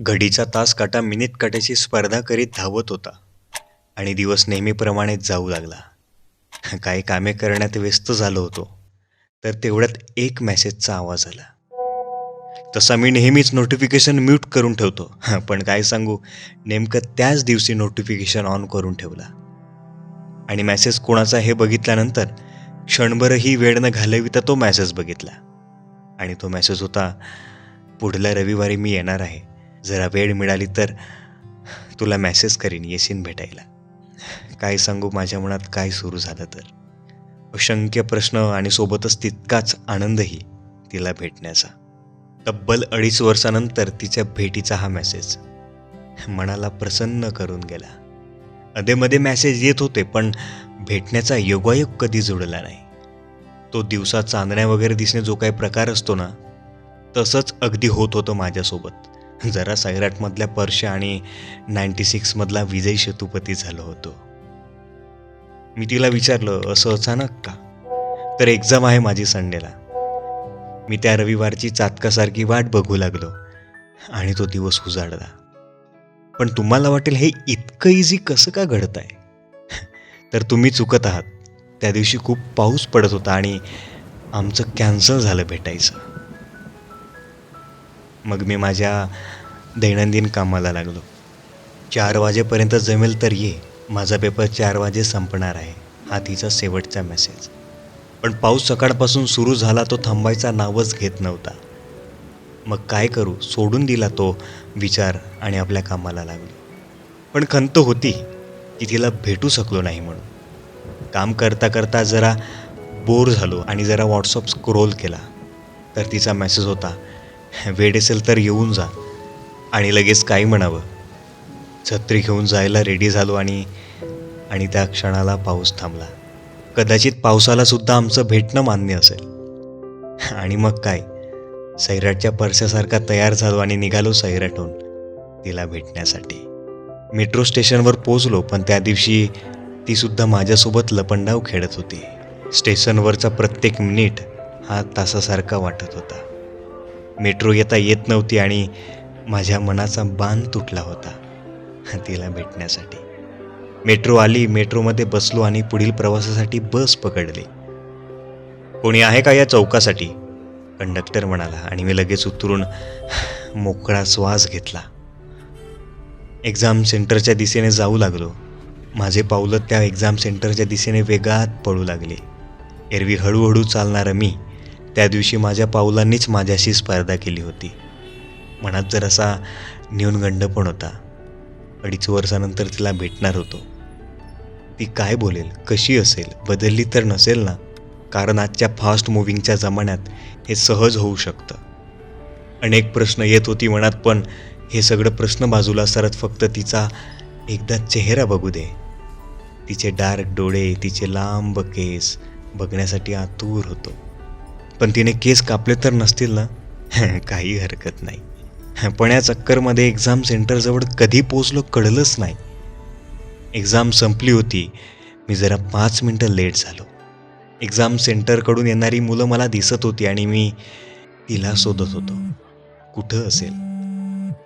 घडीचा तास काटा मिनिट काट्याची स्पर्धा करीत धावत होता आणि दिवस नेहमीप्रमाणेच जाऊ लागला. काही कामे करण्यात व्यस्त झालो होतो तर तेवढ्यात एक मेसेजचा आवाज आला. तसा मी नेहमीच नोटिफिकेशन म्यूट करून ठेवतो, पण काय सांगू, नेमकं त्याच दिवशी नोटिफिकेशन ऑन करून ठेवला आणि मेसेज कोणाचा हे बघितल्यानंतर क्षणभरही वेळ न घालविता तो मेसेज बघितला. आणि तो मेसेज होता, पुढल्या रविवारी मी येणार आहे, जरा वेळ मिळाली तर तुला मेसेज करीन, येशील भेटायला. काय सांगू माझ्या मनात काय सुरू झालं तर. असंख्य प्रश्न आणि सोबतच तितकाच आनंदही तिला भेटण्याचा. तब्बल 2.5 वर्षानंतर तिच्या भेटीचा हा मेसेज मनाला प्रसन्न करून गेला. अधेमध्ये मेसेज येत होते पण भेटण्याचा योगायोग कधी जुळला नाही. तो दिवसा चांदण्या वगैरे दिसणे जो काही प्रकार असतो ना, तसंच अगदी होत होतं माझ्यासोबत. जरा सैराटमधल्या परश्या आणि 96 मधला विजय सेतुपती झालो होतो. मी तिला विचारलं, असं अचानक का? तर एक्झाम आहे माझी संडेला. मी त्या रविवारची चातकासारखी वाट बघू लागलो आणि तो दिवस उजाडला. पण तुम्हाला वाटेल हे इतकं इझी कसं का घडत आहे? तर तुम्ही चुकत आहात. त्या दिवशी खूप पाऊस पडत होता आणि आमचं कॅन्सल झालं भेटायचं. मग मी माझ्या दैनंदिन कामाला लागलो. 4 वाजेपर्यंत जमेल तर ये, माझा पेपर 4 वाजे संपणार आहे, हा तिचा शेवटचा मेसेज. पण पाऊस सकाळपासून सुरू झाला, तो थांबायचा नावच घेत नव्हता. मग काय करू, सोडून दिला तो विचार आणि आपल्या कामाला लागलो. पण खंत होती की तिला भेटू शकलो नाही म्हणून. काम करता करता जरा बोर झालो आणि जरा व्हॉट्सअप स्क्रोल केला तर तिचा मेसेज होता, वेळ असेल तर येऊन जा. आणि लगेच काय म्हणावं, छत्री घेऊन जायला रेडी झालो आणि त्या क्षणाला पाऊस थांबला. कदाचित पावसाला सुद्धा आमचं भेटणं मान्य असेल. आणि मग काय, सैराटच्या परशासारखा तयार झालो आणि निघालो सैराटहून तिला भेटण्यासाठी. मेट्रो स्टेशनवर पोचलो, पण त्या दिवशी ती सुद्धा माझ्यासोबत लपंडाव खेळत होती. स्टेशनवरचा प्रत्येक मिनिट हा तासासारखा वाटत होता. मेट्रो येता येत नव्हती आणि माझ्या मनाचा बांध तुटला होता तिला भेटण्यासाठी. मेट्रो आली, मेट्रोमध्ये बसलो आणि पुढील प्रवासासाठी बस पकडली. कोणी आहे का या चौकासाठी? कंडक्टर म्हणाला आणि मी लगेच उतरून मोकळा श्वास घेतला. एक्झाम सेंटरच्या दिशेने जाऊ लागलो. माझे पावलं त्या एक्झाम सेंटरच्या दिशेने वेगात पळू लागले. एरवी हळूहळू चालणारा मी त्या दिवशी माझ्या पावलांनीच माझ्याशी स्पर्धा केली होती. मनात जरासा न्यूनगंड पण होता. 2.5 वर्षानंतर तिला भेटणार होतो. ती काय बोलेल, कशी असेल, बदलली तर नसेल ना? कारण आजच्या फास्ट मुव्हिंगच्या जमान्यात हे सहज होऊ शकतं. अनेक प्रश्न येत होती मनात, पण हे सगळं प्रश्न बाजूला सरत फक्त तिचा एकदा चेहरा बघू दे. तिचे डार्क डोळे, तिचे लांब केस बघण्यासाठी आतुर होतो. पण तिने केस कापले तर नसतील ना? काही हरकत नाही. पण या चक्करमध्ये एक्झाम सेंटरजवळ कधी पोचलो कळलंच नाही. एक्झाम संपली होती. मी जरा 5 मिनटं लेट झालो. एक्झाम सेंटरकडून येणारी मुलं मला दिसत होती आणि मी तिला शोधत होतो, कुठं असेल.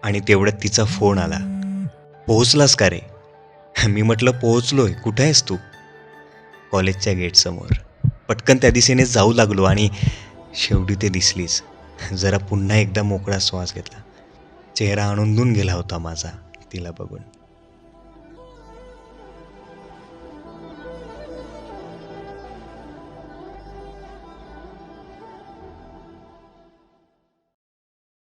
आणि तेवढ्यात तिचा फोन आला. पोहोचलास का रे? मी म्हटलं पोहोचलोय, कुठं आहेस तू? कॉलेजच्या गेटसमोर. पटकन त्या दिशेने जाऊ लागलो आणि शेवटी ते दिसलीच. जरा पुन्हा एकदा मोकळा श्वास घेतला. चेहरा आनंदून गेला होता माझा तिला बघून.